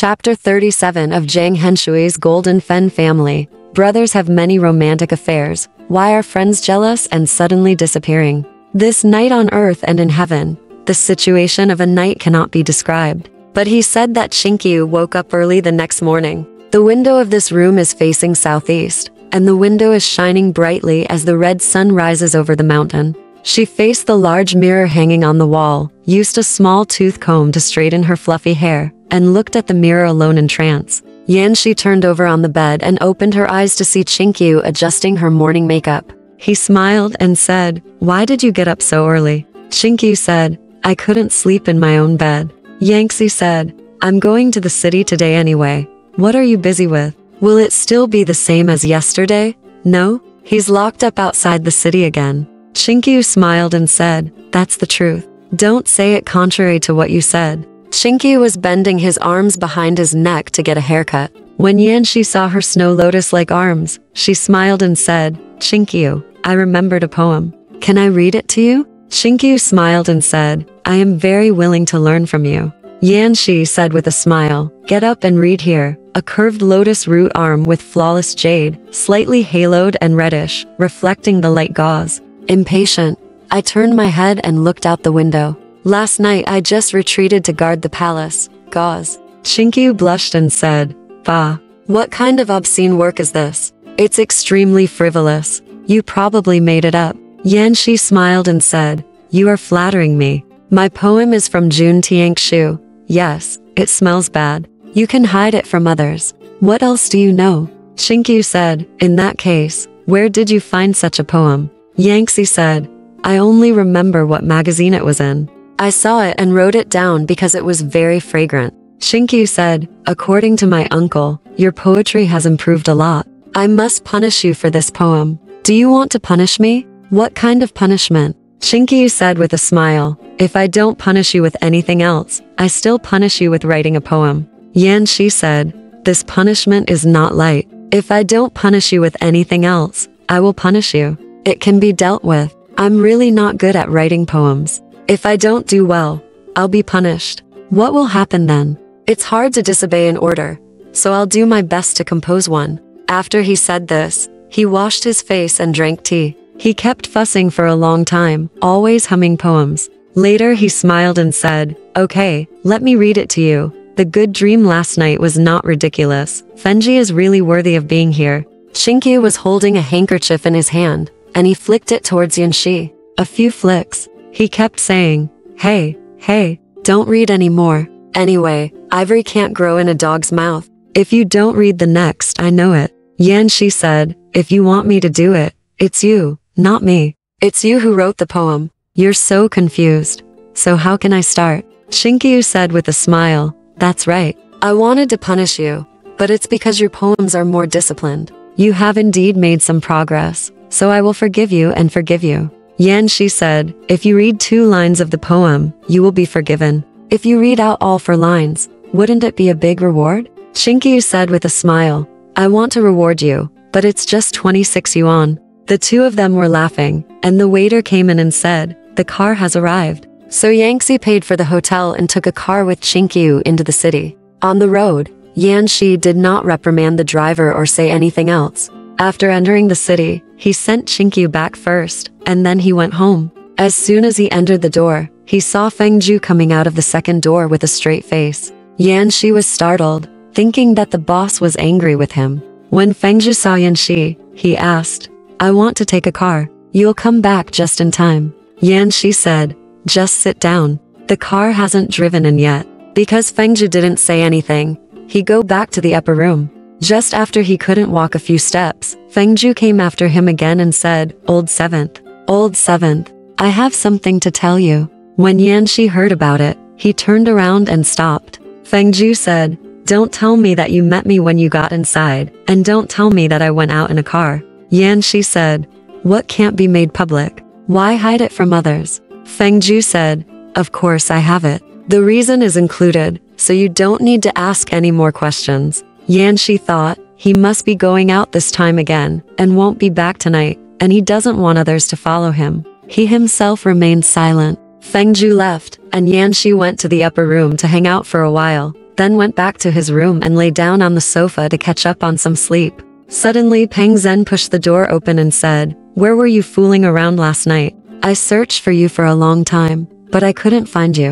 Chapter 37 of Zhang Henshui's Golden Fen Family. Brothers have many romantic affairs. Why are friends jealous and suddenly disappearing? This night on earth and in heaven. The situation of a night cannot be described. But he said that Qingqiu woke up early the next morning. The window of this room is facing southeast, and the window is shining brightly as the red sun rises over the mountain. She faced the large mirror hanging on the wall, used a small tooth comb to straighten her fluffy hair, and looked at the mirror alone in trance. Yanxi turned over on the bed and opened her eyes to see Qingqiu adjusting her morning makeup. He smiled and said, "Why did you get up so early?" Qingqiu said, "I couldn't sleep in my own bed." Yanxi said, "I'm going to the city today anyway. What are you busy with? Will it still be the same as yesterday?" "No, he's locked up outside the city again." Qingqiu smiled and said, "That's the truth. Don't say it contrary to what you said." Qingqiu was bending his arms behind his neck to get a haircut. When Yanxi saw her snow lotus-like arms, she smiled and said, "Qingqiu, I remembered a poem. Can I read it to you?" Qingqiu smiled and said, "I am very willing to learn from you." Yanxi said with a smile, "Get up and read here." A curved lotus root arm with flawless jade, slightly haloed and reddish, reflecting the light gauze. Impatient, I turned my head and looked out the window. Last night I just retreated to guard the palace. Gauze. Qingqiu blushed and said, "Bah, what kind of obscene work is this? It's extremely frivolous. You probably made it up." Yanxi smiled and said, "You are flattering me. My poem is from Jun Qingqiu. Yes, it smells bad. You can hide it from others. What else do you know?" Qingqiu said, "In that case, where did you find such a poem?" Yanxi said, "I only remember what magazine it was in. I saw it and wrote it down because it was very fragrant." Qingqiu said, "According to my uncle, your poetry has improved a lot. I must punish you for this poem. Do you want to punish me? What kind of punishment?" Qingqiu said with a smile, "If I don't punish you with anything else, I still punish you with writing a poem." Yanxi said, "This punishment is not light. If I don't punish you with anything else, I will punish you. It can be dealt with. I'm really not good at writing poems. If I don't do well, I'll be punished. What will happen then? It's hard to disobey an order, so I'll do my best to compose one." After he said this, he washed his face and drank tea. He kept fussing for a long time, always humming poems. Later he smiled and said, "Okay, let me read it to you. The good dream last night was not ridiculous. Fengji is really worthy of being here." Qingqiu was holding a handkerchief in his hand, and he flicked it towards Yanxi. A few flicks. He kept saying, "Hey, hey, don't read anymore. Anyway, ivory can't grow in a dog's mouth. If you don't read the next, I know it." Yanxi said, "If you want me to do it, it's you, not me. It's you who wrote the poem. You're so confused. So how can I start?" Qingqiu said with a smile, "That's right. I wanted to punish you, but it's because your poems are more disciplined. You have indeed made some progress, so I will forgive you and forgive you." Yanxi said, "If you read 2 lines of the poem, you will be forgiven. If you read out all 4 lines, wouldn't it be a big reward?" Qingqiu said with a smile, "I want to reward you, but it's just 26 yuan. The 2 of them were laughing, and the waiter came in and said, "The car has arrived." So Yanxi paid for the hotel and took a car with Qingqiu into the city. On the road, Yanxi did not reprimand the driver or say anything else. After entering the city, he sent Qingqiu back first, and then he went home. As soon as he entered the door, he saw Fengju coming out of the second door with a straight face. Yanxi was startled, thinking that the boss was angry with him. When Fengju saw Yanxi, he asked, "I want to take a car. You'll come back just in time." Yanxi said, "Just sit down. The car hasn't driven in yet." Because Fengju didn't say anything, he go back to the upper room. Just after he couldn't walk a few steps, Fengju came after him again and said, "Old seventh, I have something to tell you." When Yanxi heard about it, he turned around and stopped. Fengju said, "Don't tell me that you met me when you got inside, and don't tell me that I went out in a car." Yanxi said, "What can't be made public? Why hide it from others?" Fengju said, "Of course I have it. The reason is included, so you don't need to ask any more questions." Yanxi thought, he must be going out this time again, and won't be back tonight, and he doesn't want others to follow him. He himself remained silent. Fengju left, and Yanxi went to the upper room to hang out for a while. then went back to his room and lay down on the sofa to catch up on some sleep. Suddenly Peng Zhen pushed the door open and said, "Where were you fooling around last night? I searched for you for a long time, but I couldn't find you."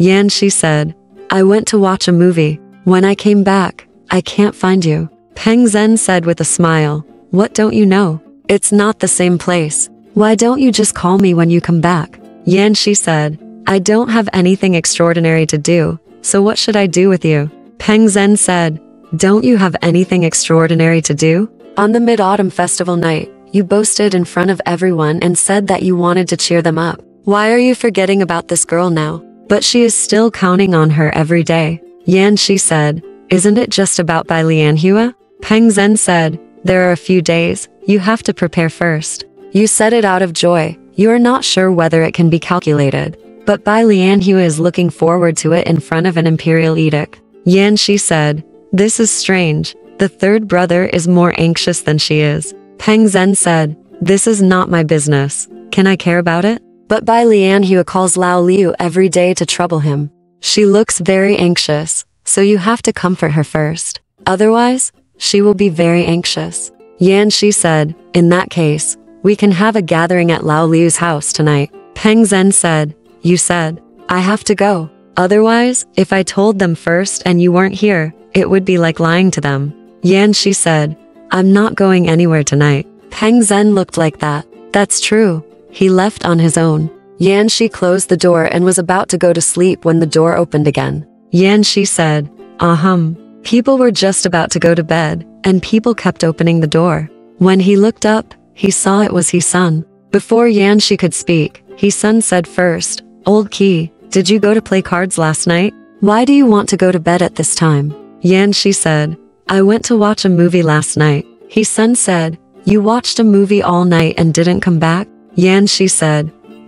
Yanxi said, "I went to watch a movie. When I came back, I can't find you." Peng Zhen said with a smile, "What don't you know? It's not the same place. Why don't you just call me when you come back?" Yanxi said, "I don't have anything extraordinary to do, so what should I do with you?" Peng Zhen said, "Don't you have anything extraordinary to do? On the Mid-Autumn Festival night, you boasted in front of everyone and said that you wanted to cheer them up. Why are you forgetting about this girl now? But she is still counting on her every day." Yanxi said, "Isn't it just about Bai Lianhua?" Peng Zhen said, "There are a few days, you have to prepare first. You said it out of joy, you are not sure whether it can be calculated. But Bai Lianhua is looking forward to it in front of an imperial edict." Yanxi said, "This is strange. The third brother is more anxious than she is." Peng Zhen said, "This is not my business. Can I care about it? But Bai Lianhua calls Lao Liu every day to trouble him. She looks very anxious, so you have to comfort her first. Otherwise, she will be very anxious." Yanxi said, "In that case, we can have a gathering at Lao Liu's house tonight." Peng Zhen said, "You said, I have to go. Otherwise, if I told them first and you weren't here, it would be like lying to them." Yanxi said, "I'm not going anywhere tonight." Peng Zhen looked like that. That's true. He left on his own. Yanxi closed the door and was about to go to sleep when the door opened again. Yanxi said, People were just about to go to bed, and people kept opening the door. When he looked up, he saw it was his son. Before Yanxi could speak, his son said first, "Old Qi, did you go to play cards last night? Why do you want to go to bed at this time?" Yanxi said, "I went to watch a movie last night." His son said, "You watched a movie all night and didn't come back?" Yanxi said,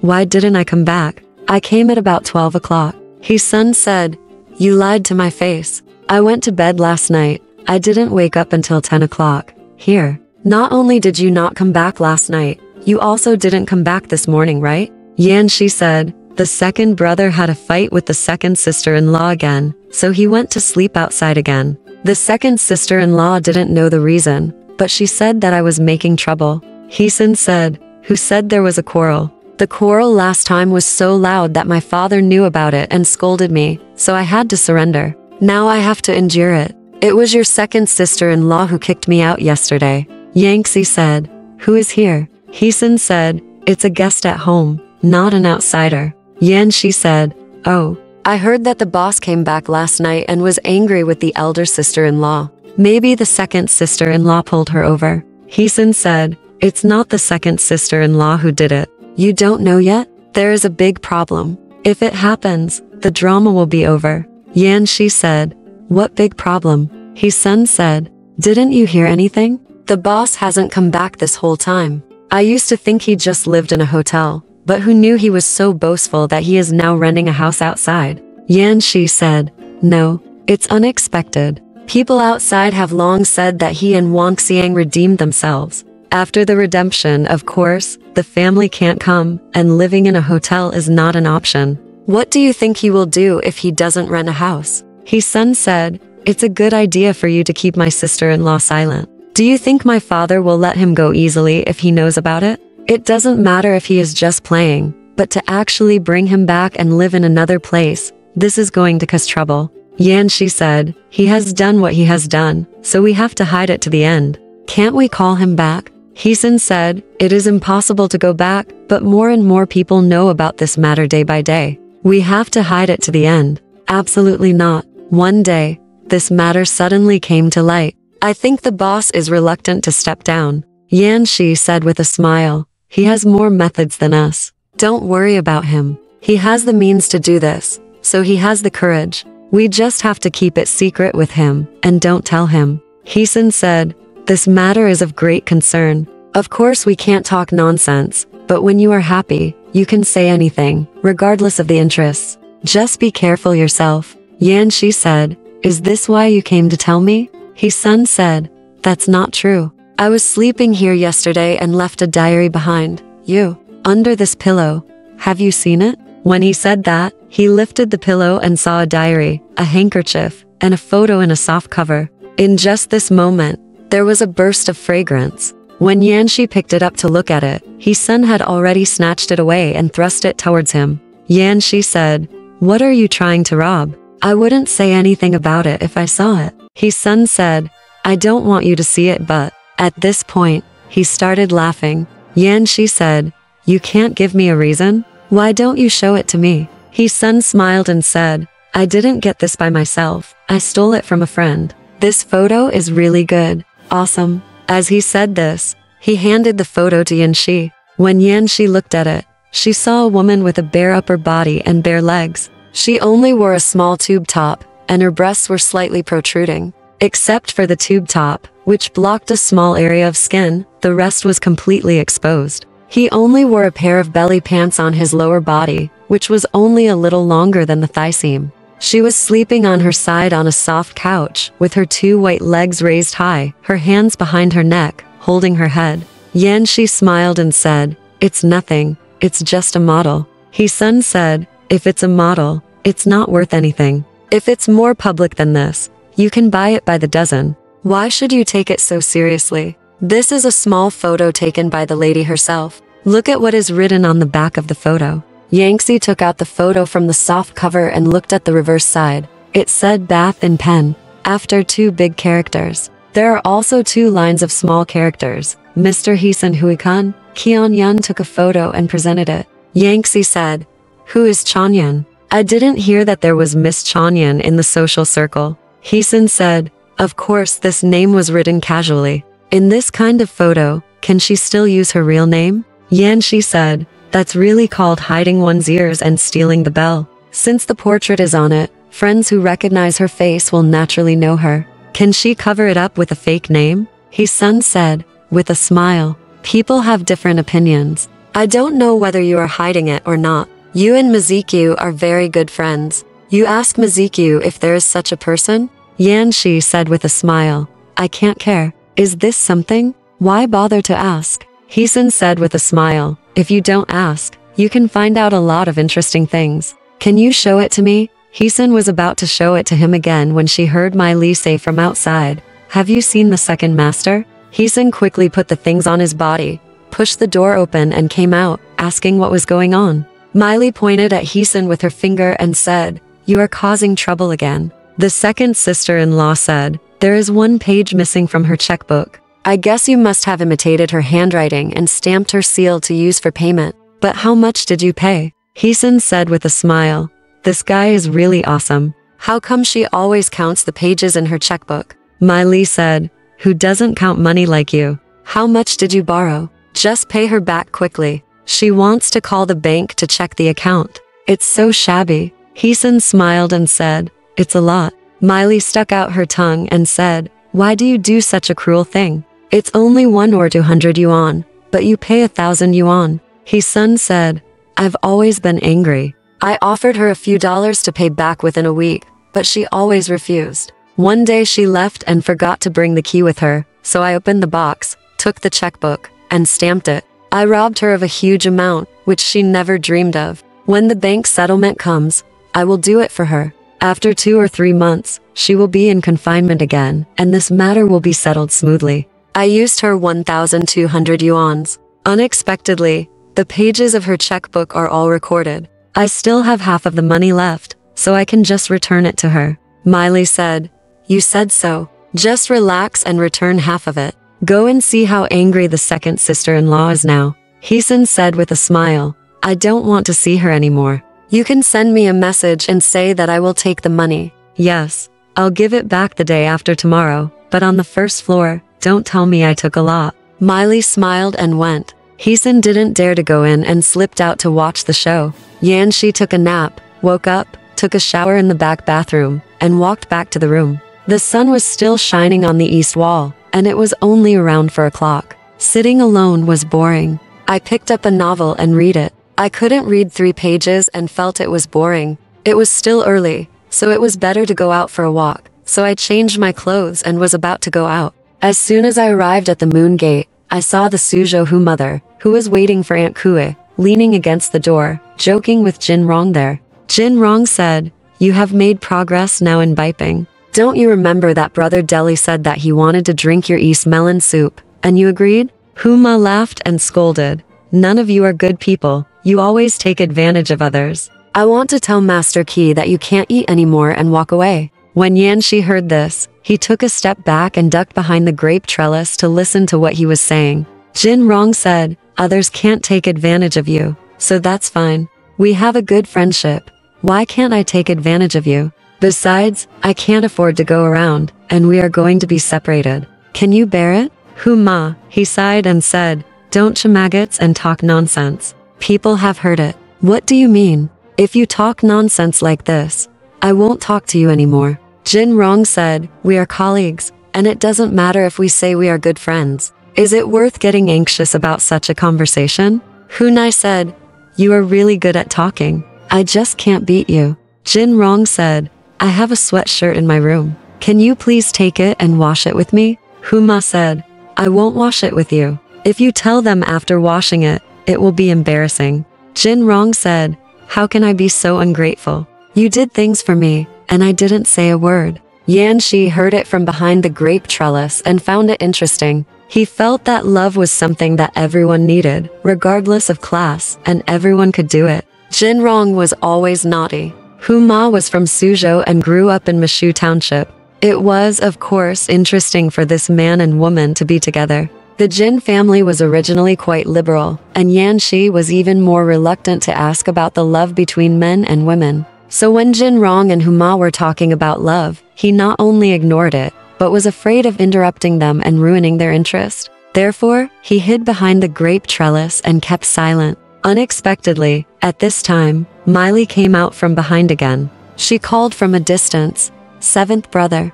"Why didn't I come back? I came at about 12 o'clock. His son said, "You lied to my face. I went to bed last night. I didn't wake up until 10 o'clock. Here. Not only did you not come back last night, you also didn't come back this morning, right?" Yanxi said, "The second brother had a fight with the second sister-in-law again, so he went to sleep outside again. The second sister-in-law didn't know the reason, but she said that I was making trouble." Hisun said, "Who said there was a quarrel? The quarrel last time was so loud that my father knew about it and scolded me, so I had to surrender. Now I have to endure it. It was your second sister-in-law who kicked me out yesterday." Yanxi said, "Who is here?" Hisun said, "It's a guest at home, not an outsider." Yanxi said, "Oh, I heard that the boss came back last night and was angry with the elder sister-in-law. Maybe the second sister-in-law pulled her over." Hisun said, "It's not the second sister-in-law who did it. You don't know yet? There is a big problem. If it happens, the drama will be over." Yanxi said, "What big problem?" His son said, "Didn't you hear anything? The boss hasn't come back this whole time. I used to think he just lived in a hotel, but who knew he was so boastful that he is now renting a house outside?" Yanxi said, "No, it's unexpected. People outside have long said that he and Wang Xiang redeemed themselves. After the redemption, of course, the family can't come, and living in a hotel is not an option. What do you think he will do if he doesn't rent a house?" His son said, "It's a good idea for you to keep my sister-in-law silent. Do you think my father will let him go easily if he knows about it? It doesn't matter if he is just playing, but to actually bring him back and live in another place, this is going to cause trouble." Yanxi said, "He has done what he has done, so we have to hide it to the end. Can't we call him back?" Hisun said, "It is impossible to go back, but more and more people know about this matter day by day. We have to hide it to the end." "Absolutely not." One day, this matter suddenly came to light. "I think the boss is reluctant to step down," Yanxi said with a smile. "He has more methods than us. Don't worry about him. He has the means to do this, so he has the courage. We just have to keep it secret with him, and don't tell him." Hisun said, "This matter is of great concern. Of course we can't talk nonsense, but when you are happy, you can say anything, regardless of the interests. Just be careful yourself." Yanxi said, "Is this why you came to tell me?" His son said, "That's not true. I was sleeping here yesterday and left a diary behind you, under this pillow. Have you seen it?" When he said that, he lifted the pillow and saw a diary, a handkerchief, and a photo in a soft cover. In just this moment, there was a burst of fragrance. When Yanxi picked it up to look at it, He-sun had already snatched it away and thrust it towards him. Yanxi said, "What are you trying to rob? I wouldn't say anything about it if I saw it." He-sun said, "I don't want you to see it, but..." At this point, he started laughing. Yanxi said, "You can't give me a reason? Why don't you show it to me?" He-sun smiled and said, "I didn't get this by myself. I stole it from a friend. This photo is really good. Awesome." As he said this, he handed the photo to Yanxi. When Yanxi looked at it, she saw a woman with a bare upper body and bare legs. She only wore a small tube top, and her breasts were slightly protruding. Except for the tube top, which blocked a small area of skin, the rest was completely exposed. He only wore a pair of belly pants on his lower body, which was only a little longer than the thigh seam. She was sleeping on her side on a soft couch, with her 2 white legs raised high, her hands behind her neck, holding her head. Yanxi smiled and said, "It's nothing, it's just a model." He-sun said, "If it's a model, it's not worth anything. If it's more public than this, you can buy it by the dozen. Why should you take it so seriously? This is a small photo taken by the lady herself. Look at what is written on the back of the photo." Yanxi took out the photo from the soft cover and looked at the reverse side. It said "bath" in pen, after 2 big characters. There are also 2 lines of small characters. Mr. He-sun Hui-kun, Kian-yun took a photo and presented it. Yanxi said, "Who is Chongyun? I didn't hear that there was Miss Chongyun in the social circle." He-sun said, "Of course this name was written casually. In this kind of photo, can she still use her real name?" Yanxi said, "That's really called hiding one's ears and stealing the bell. Since the portrait is on it, friends who recognize her face will naturally know her. Can she cover it up with a fake name?" He-sun said, with a smile. "People have different opinions. I don't know whether you are hiding it or not. You and Mizuki are very good friends. You ask Mizuki if there is such a person?" Yanxi said with a smile, "I can't care. Is this something? Why bother to ask?" He-sun said with a smile, "If you don't ask, you can find out a lot of interesting things. Can you show it to me?" He-sun was about to show it to him again when she heard Mai Li say from outside, "Have you seen the second master?" He-sun quickly put the things on his body, pushed the door open and came out, asking what was going on. Mai Li pointed at He-sun with her finger and said, "You are causing trouble again." The second sister-in-law said, "There is 1 page missing from her checkbook. I guess you must have imitated her handwriting and stamped her seal to use for payment. But how much did you pay?" He-sun said with a smile, "This guy is really awesome. How come she always counts the pages in her checkbook?" Mai Li said, "Who doesn't count money like you? How much did you borrow? Just pay her back quickly. She wants to call the bank to check the account. It's so shabby." He-sun smiled and said, "It's a lot." Mai Li stuck out her tongue and said, "Why do you do such a cruel thing? It's only 1 or 200 yuan, but you pay 1,000 yuan. He-sun said, "I've always been angry. I offered her a few dollars to pay back within a week, but she always refused. One day she left and forgot to bring the key with her, so I opened the box, took the checkbook, and stamped it. I robbed her of a huge amount, which she never dreamed of. When the bank settlement comes, I will do it for her. After 2 or 3 months, she will be in confinement again, and this matter will be settled smoothly. I used her 1,200 yuans. Unexpectedly, the pages of her checkbook are all recorded. I still have half of the money left, so I can just return it to her." Mai Li said, "You said so. Just relax and return half of it. Go and see how angry the second sister-in-law is now." He-sun said with a smile, "I don't want to see her anymore. You can send me a message and say that I will take the money." "Yes, I'll give it back the day after tomorrow, but on the first floor, don't tell me I took a lot." Mai Li smiled and went. He-sun didn't dare to go in and slipped out to watch the show. Yanxi took a nap, woke up, took a shower in the back bathroom, and walked back to the room. The sun was still shining on the east wall, and it was only around 4 o'clock. Sitting alone was boring. I picked up a novel and read it. I couldn't read 3 pages and felt it was boring. It was still early, so it was better to go out for a walk, so I changed my clothes and was about to go out. As soon as I arrived at the moon gate, I saw the Suzhou mother, who was waiting for Aunt Kue, leaning against the door, joking with Jin Rong there. Jin Rong said, "You have made progress now in Beiping." Don't you remember that brother Deli said that he wanted to drink your East melon soup, and you agreed? Huma laughed and scolded. None of you are good people, you always take advantage of others. I want to tell Master Qi that you can't eat anymore and walk away. When Yanxi heard this, he took a step back and ducked behind the grape trellis to listen to what he was saying. Jin Rong said, others can't take advantage of you, so that's fine. We have a good friendship. Why can't I take advantage of you? Besides, I can't afford to go around, and we are going to be separated. Can you bear it? Huma, he sighed and said, don't maggots and talk nonsense. People have heard it. What do you mean? If you talk nonsense like this, I won't talk to you anymore. Jin Rong said, we are colleagues, and it doesn't matter if we say we are good friends. Is it worth getting anxious about such a conversation? Hunai said, you are really good at talking. I just can't beat you. Jin Rong said, I have a sweatshirt in my room. Can you please take it and wash it with me? Huma said, I won't wash it with you. If you tell them after washing it, it will be embarrassing. Jin Rong said, how can I be so ungrateful? You did things for me, and I didn't say a word. Yanxi heard it from behind the grape trellis and found it interesting. He felt that love was something that everyone needed, regardless of class, and everyone could do it. Jin Rong was always naughty. Huma was from Suzhou and grew up in Mishu Township. It was, of course, interesting for this man and woman to be together. The Jin family was originally quite liberal, and Yanxi was even more reluctant to ask about the love between men and women. So when Jin Rong and Huma were talking about love, he not only ignored it, but was afraid of interrupting them and ruining their interest. Therefore, he hid behind the grape trellis and kept silent. Unexpectedly, at this time, Miley came out from behind again. She called from a distance, Seventh brother,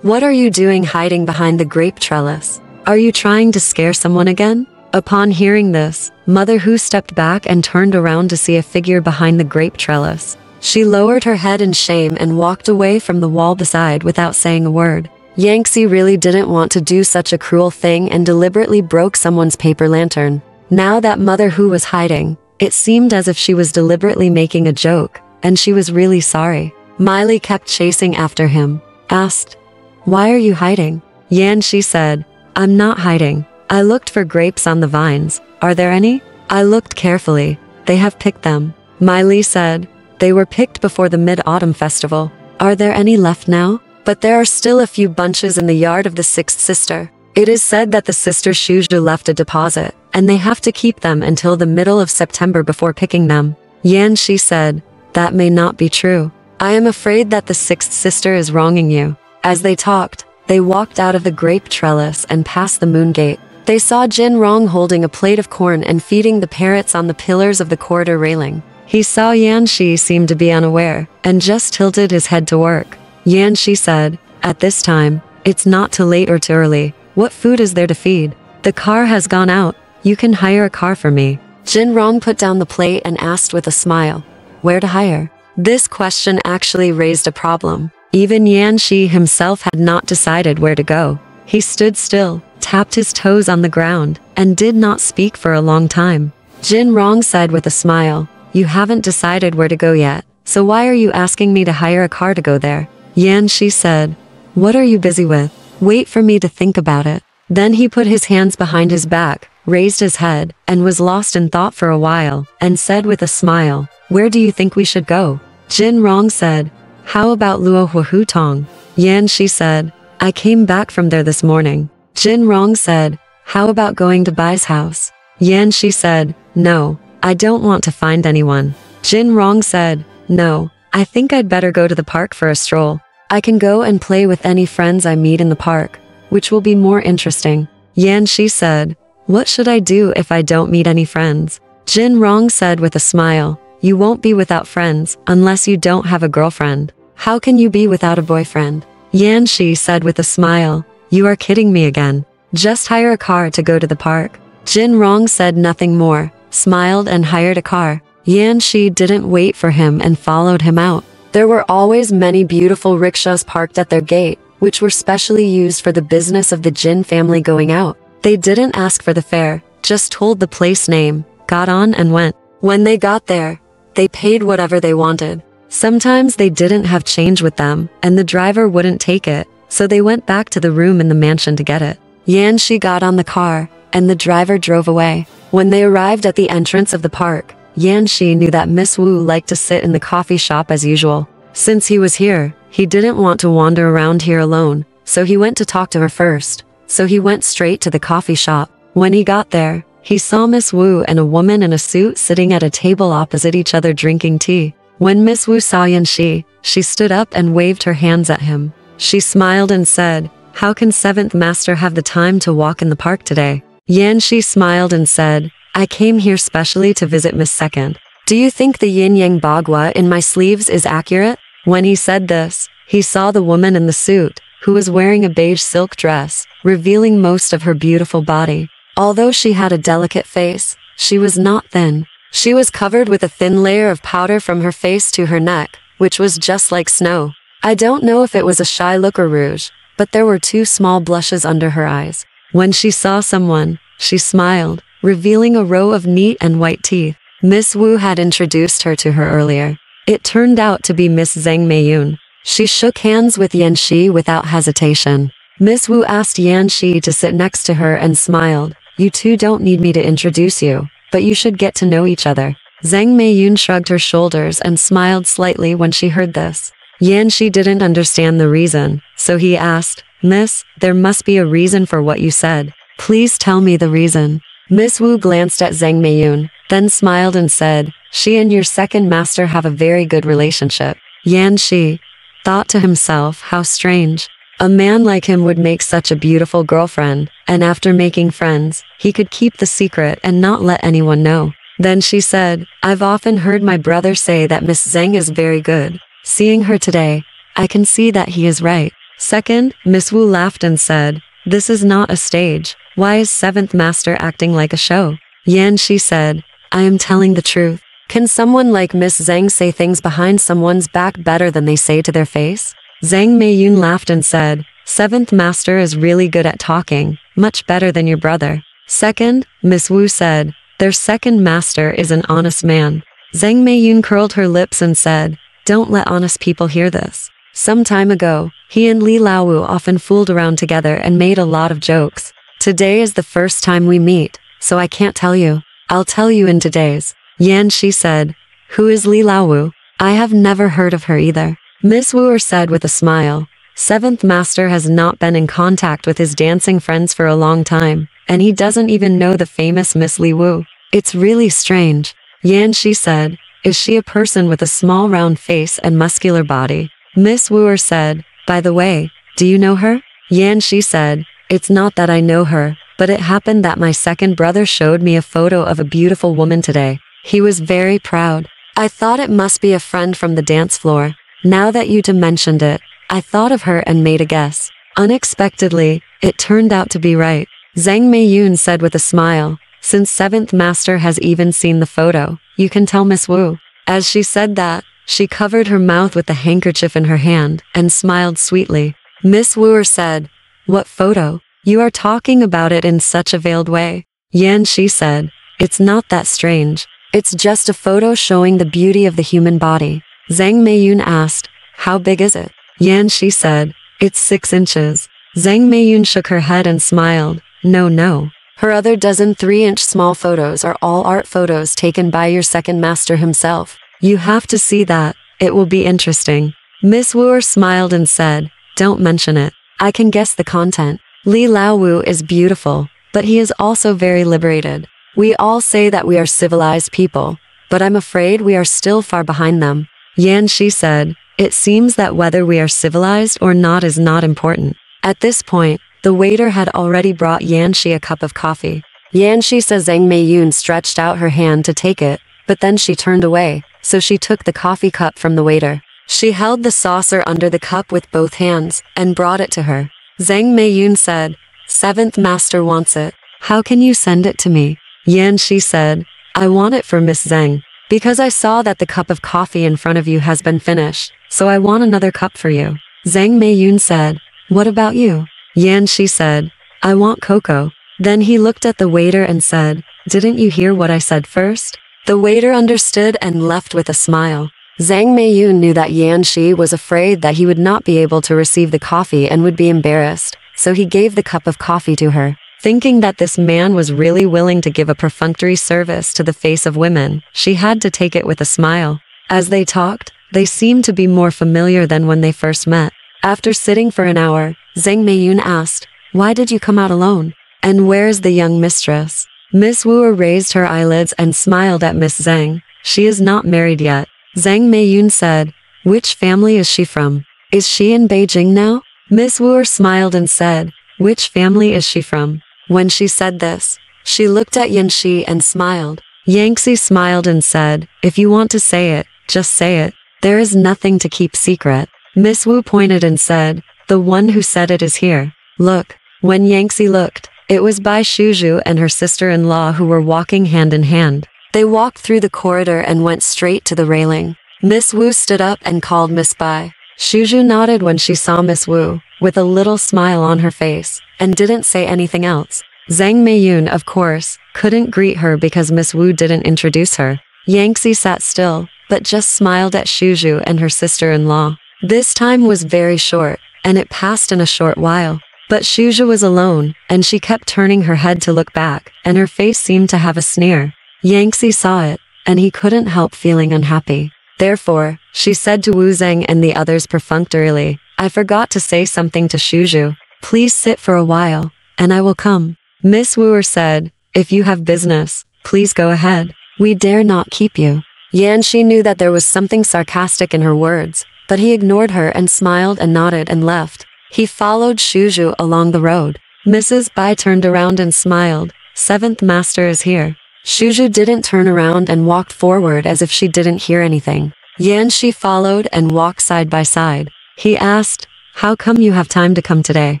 what are you doing hiding behind the grape trellis? Are you trying to scare someone again? Upon hearing this, Mother Hu stepped back and turned around to see a figure behind the grape trellis. She lowered her head in shame and walked away from the wall beside without saying a word. Yanxi really didn't want to do such a cruel thing and deliberately broke someone's paper lantern. Now that Mother Hu was hiding, it seemed as if she was deliberately making a joke, and she was really sorry. Miley kept chasing after him, asked, why are you hiding? Yanxi said, I'm not hiding. I looked for grapes on the vines. Are there any? I looked carefully. They have picked them. Miley said, they were picked before the Mid-Autumn Festival. Are there any left now? But there are still a few bunches in the yard of the sixth sister. It is said that the sister Shuzhu left a deposit, and they have to keep them until the middle of September before picking them. Yanxi said, that may not be true. I am afraid that the sixth sister is wronging you. As they talked, they walked out of the grape trellis and past the moon gate. They saw Jin Rong holding a plate of corn and feeding the parrots on the pillars of the corridor railing. He saw Yanxi seem to be unaware, and just tilted his head to work. Yanxi said, at this time, it's not too late or too early. What food is there to feed? The car has gone out. You can hire a car for me. Jin Rong put down the plate and asked with a smile, where to hire? This question actually raised a problem. Even Yanxi himself had not decided where to go. He stood still, tapped his toes on the ground, and did not speak for a long time. Jin Rong said with a smile, you haven't decided where to go yet, so why are you asking me to hire a car to go there? Yanxi said, what are you busy with? Wait for me to think about it. Then he put his hands behind his back, raised his head, and was lost in thought for a while, and said with a smile, where do you think we should go? Jin Rong said, how about Luohuahutong? Yanxi said, I came back from there this morning. Jin Rong said, how about going to Bai's house? Yanxi said, no, I don't want to find anyone. Jin Rong said, no, I think I'd better go to the park for a stroll. I can go and play with any friends I meet in the park, which will be more interesting. Yanxi said, what should I do if I don't meet any friends? Jin Rong said with a smile, you won't be without friends unless you don't have a girlfriend. How can you be without a boyfriend? Yanxi said with a smile, you are kidding me again. Just hire a car to go to the park. Jin Rong said nothing more, smiled and hired a car. Yanxi didn't wait for him and followed him out. There were always many beautiful rickshaws parked at their gate, which were specially used for the business of the Jin family going out. They didn't ask for the fare, just told the place name, got on and went. When they got there, they paid whatever they wanted. Sometimes they didn't have change with them, and the driver wouldn't take it, so they went back to the room in the mansion to get it. Yanxi got on the car, and the driver drove away. When they arrived at the entrance of the park, Yanxi knew that Miss Wu liked to sit in the coffee shop as usual. Since he was here, he didn't want to wander around here alone, so he went to talk to her first. So he went straight to the coffee shop. When he got there, he saw Miss Wu and a woman in a suit sitting at a table opposite each other drinking tea. When Miss Wu saw Yanxi, she stood up and waved her hands at him. She smiled and said, "How can 7th Master have the time to walk in the park today?" Yanxi smiled and said, "I came here specially to visit Miss Second. Do you think the yin-yang bagua in my sleeves is accurate?" When he said this, he saw the woman in the suit, who was wearing a beige silk dress, revealing most of her beautiful body. Although she had a delicate face, she was not thin. She was covered with a thin layer of powder from her face to her neck, which was just like snow. I don't know if it was a shy look or rouge, but there were 2 small blushes under her eyes. When she saw someone, she smiled, revealing a row of neat and white teeth. Miss Wu had introduced her to her earlier. It turned out to be Miss Zhang Meiyun. She shook hands with Yanxi without hesitation. Miss Wu asked Yanxi to sit next to her and smiled. "You two don't need me to introduce you, but you should get to know each other." Zhang Meiyun shrugged her shoulders and smiled slightly when she heard this. Yanxi didn't understand the reason, so he asked, "Miss, there must be a reason for what you said. Please tell me the reason." Miss Wu glanced at Zhang Meiyun, then smiled and said, "She and your 2nd master have a very good relationship." Yanxi thought to himself, how strange. A man like him would make such a beautiful girlfriend, and after making friends, he could keep the secret and not let anyone know. Then she said, "I've often heard my brother say that Miss Zhang is very good. Seeing her today, I can see that he is right." Second, Miss Wu laughed and said, "This is not a stage. Why is 7th Master acting like a show?" Yanxi said, "I am telling the truth. Can someone like Miss Zhang say things behind someone's back better than they say to their face?" Zhang Meiyun laughed and said, "7th Master is really good at talking, much better than your brother." Second, Miss Wu said, "Their 2nd master is an honest man." Zhang Meiyun curled her lips and said, "Don't let honest people hear this." Some time ago, he and Li Laowu often fooled around together and made a lot of jokes. Today is the first time we meet, so I can't tell you. I'll tell you in 2 days. Yanxi said, "Who is Li Laowu? I have never heard of her either." Miss Wu said with a smile, 7th Master has not been in contact with his dancing friends for a long time, and he doesn't even know the famous Miss Li Wu. It's really strange. Yanxi said, "Is she a person with a small round face and muscular body?" Miss Wu said, "By the way, do you know her?" Yanxi said, "It's not that I know her, but it happened that my 2nd brother showed me a photo of a beautiful woman today. He was very proud. I thought it must be a friend from the dance floor. Now that you two mentioned it, I thought of her and made a guess. Unexpectedly, it turned out to be right." Zhang Meiyun said with a smile, "Since 7th Master has even seen the photo, you can tell Miss Wu." As she said that, she covered her mouth with the handkerchief in her hand and smiled sweetly. Miss Wu said, "What photo? You are talking about it in such a veiled way." Yanxi said, "It's not that strange. It's just a photo showing the beauty of the human body." Zhang Meiyun asked, "How big is it?" Yanxi said, "It's 6 inches. Zhang Meiyun shook her head and smiled, No. Her other dozen 3-inch small photos are all art photos taken by your 2nd master himself. You have to see that. It will be interesting." Miss Wu smiled and said, "Don't mention it. I can guess the content. Li Laowu is beautiful, but he is also very liberated. We all say that we are civilized people, but I'm afraid we are still far behind them." Yanxi said, "It seems that whether we are civilized or not is not important." At this point, the waiter had already brought Yanxi a cup of coffee. Yanxi said Zhang Meiyun stretched out her hand to take it, but then she turned away, so she took the coffee cup from the waiter. She held the saucer under the cup with both hands and brought it to her. Zhang Meiyun said, "7th Master wants it. How can you send it to me?" Yanxi said, "I want it for Miss Zhang. Because I saw that the cup of coffee in front of you has been finished, so I want another cup for you." Zhang Meiyun said, "What about you?" Yanxi said, "I want cocoa." Then he looked at the waiter and said, "Didn't you hear what I said first?" The waiter understood and left with a smile. Zhang Meiyun knew that Yanxi was afraid that he would not be able to receive the coffee and would be embarrassed, so he gave the cup of coffee to her. Thinking that this man was really willing to give a perfunctory service to the face of women, she had to take it with a smile. As they talked, they seemed to be more familiar than when they first met. After sitting for an hour, Zhang Meiyun asked, "Why did you come out alone? And where is the young mistress?" Miss Wu raised her eyelids and smiled at Miss Zhang. "She is not married yet." Zhang Meiyun said, "Which family is she from? Is she in Beijing now?" Miss Wu smiled and said, "Which family is she from?" When she said this, she looked at Yanxi and smiled. Yanxi smiled and said, "If you want to say it, just say it. There is nothing to keep secret." Miss Wu pointed and said, "The one who said it is here. Look." When Yanxi looked, it was Bai Shuju and her sister-in-law who were walking hand in hand. They walked through the corridor and went straight to the railing. Miss Wu stood up and called Miss Bai. Shuju nodded when she saw Miss Wu, with a little smile on her face, and didn't say anything else. Zhang Meiyun, of course, couldn't greet her because Miss Wu didn't introduce her. Yanxi sat still, but just smiled at Shuju and her sister-in-law. This time was very short, and it passed in a short while. But Shuju was alone, and she kept turning her head to look back, and her face seemed to have a sneer. Yanxi saw it, and he couldn't help feeling unhappy. Therefore, she said to Wu Zhang and the others perfunctorily, "I forgot to say something to Shuju. Please sit for a while, and I will come." Miss Wu said, "If you have business, please go ahead. We dare not keep you." Yanxi knew that there was something sarcastic in her words, but he ignored her and smiled and nodded and left. He followed Shuju along the road. Mrs. Bai turned around and smiled. "Seventh master is here." Shuju didn't turn around and walked forward as if she didn't hear anything. Yanxi followed and walked side by side. He asked, "How come you have time to come today?"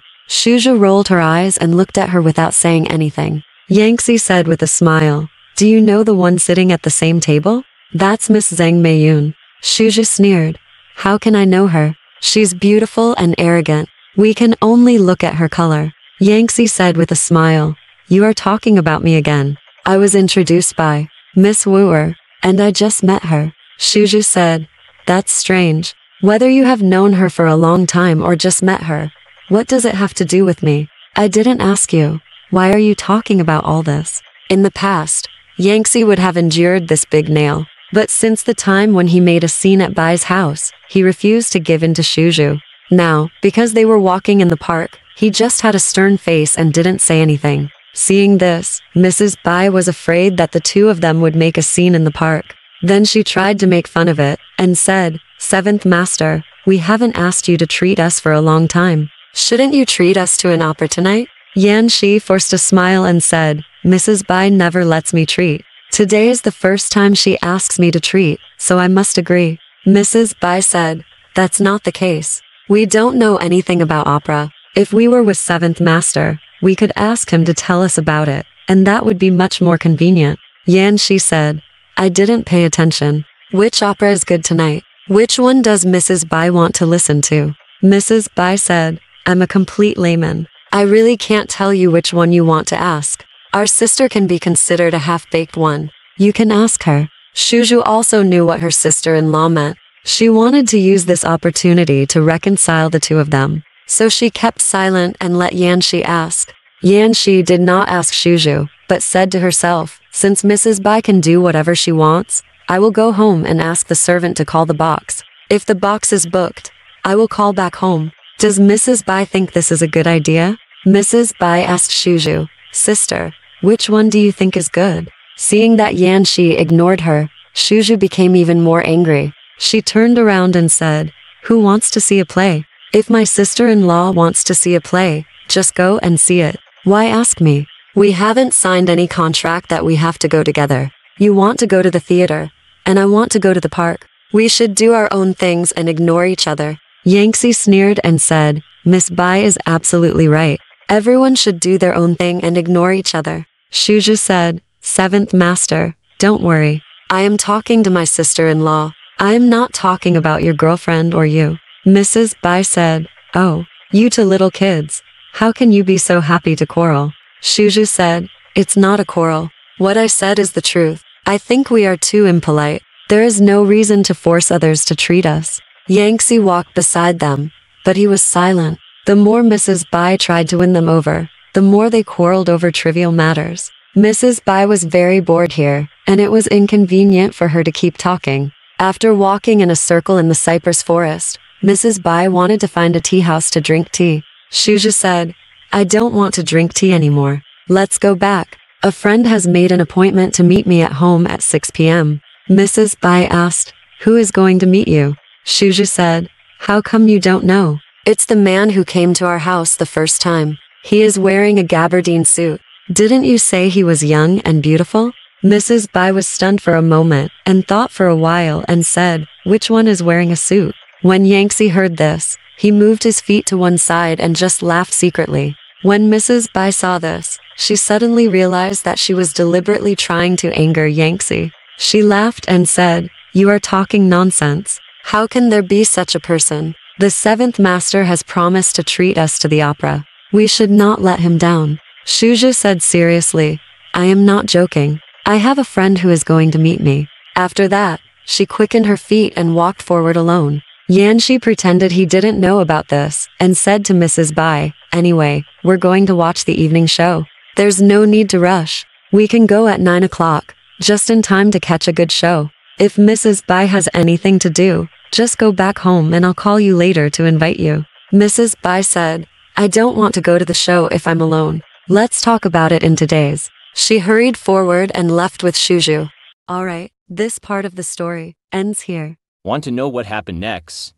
Shuju rolled her eyes and looked at her without saying anything. Yanxi said with a smile, "Do you know the one sitting at the same table? That's Miss Zhang Meiyun." Shuju sneered, "How can I know her? She's beautiful and arrogant. We can only look at her color." Yanxi said with a smile, "You are talking about me again. I was introduced by Miss Wu, and I just met her." Shuju said, "That's strange. Whether you have known her for a long time or just met her, what does it have to do with me? I didn't ask you. Why are you talking about all this?" In the past, Yanxi would have endured this big nail, but since the time when he made a scene at Bai's house, he refused to give in to Shuju. Now, because they were walking in the park, he just had a stern face and didn't say anything. Seeing this, Mrs. Bai was afraid that the two of them would make a scene in the park. Then she tried to make fun of it, and said, "Seventh master, we haven't asked you to treat us for a long time. Shouldn't you treat us to an opera tonight?" Yanxi forced a smile and said, "Mrs. Bai never lets me treat. Today is the first time she asks me to treat, so I must agree." Mrs. Bai said, "That's not the case. We don't know anything about opera. If we were with Seventh Master, we could ask him to tell us about it, and that would be much more convenient." Yanxi said, "I didn't pay attention. Which opera is good tonight? Which one does Mrs. Bai want to listen to?" Mrs. Bai said, "I'm a complete layman. I really can't tell you which one you want to ask. Our sister can be considered a half-baked one. You can ask her." Shuju also knew what her sister-in-law meant. She wanted to use this opportunity to reconcile the two of them. So she kept silent and let Yanxi ask. Yanxi did not ask Shuju, but said to herself, "Since Mrs. Bai can do whatever she wants, I will go home and ask the servant to call the box. If the box is booked, I will call back home." Does Mrs. Bai think this is a good idea? Mrs. Bai asked Shuju, "Sister, which one do you think is good?" Seeing that Yanxi ignored her, Shuju became even more angry. She turned around and said, "Who wants to see a play? If my sister-in-law wants to see a play, just go and see it. Why ask me? We haven't signed any contract that we have to go together. You want to go to the theater, and I want to go to the park. We should do our own things and ignore each other." Yanxi sneered and said, "Miss Bai is absolutely right. Everyone should do their own thing and ignore each other." Shuju said, "Seventh Master, don't worry. I am talking to my sister-in-law. I am not talking about your girlfriend or you." Mrs. Bai said, "Oh, you two little kids. How can you be so happy to quarrel?" Shuju said, "It's not a quarrel. What I said is the truth. I think we are too impolite. There is no reason to force others to treat us. Yanxi walked beside them, but he was silent. The more Mrs. Bai tried to win them over, the more they quarreled over trivial matters. Mrs. Bai was very bored here, and it was inconvenient for her to keep talking. After walking in a circle in the cypress forest, Mrs. Bai wanted to find a tea house to drink tea. Shuju said, "I don't want to drink tea anymore. Let's go back. A friend has made an appointment to meet me at home at 6 p.m. Mrs. Bai asked, "Who is going to meet you?" Shuju said, "How come you don't know? It's the man who came to our house the first time. He is wearing a gabardine suit. Didn't you say he was young and beautiful?" Mrs. Bai was stunned for a moment and thought for a while and said, "Which one is wearing a suit?" When Yanxi heard this, he moved his feet to one side and just laughed secretly. When Mrs. Bai saw this, she suddenly realized that she was deliberately trying to anger Yanxi. She laughed and said, "You are talking nonsense. How can there be such a person? The seventh master has promised to treat us to the opera. We should not let him down." Shuju said seriously, "I am not joking. I have a friend who is going to meet me." After that, she quickened her feet and walked forward alone. Yanxi pretended he didn't know about this and said to Mrs. Bai, "Anyway, we're going to watch the evening show. There's no need to rush. We can go at 9 o'clock, just in time to catch a good show. If Mrs. Bai has anything to do, just go back home and I'll call you later to invite you." Mrs. Bai said, "I don't want to go to the show if I'm alone. Let's talk about it in today's." She hurried forward and left with Shuju. Alright, this part of the story ends here. Want to know what happened next?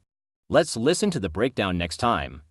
Let's listen to the breakdown next time.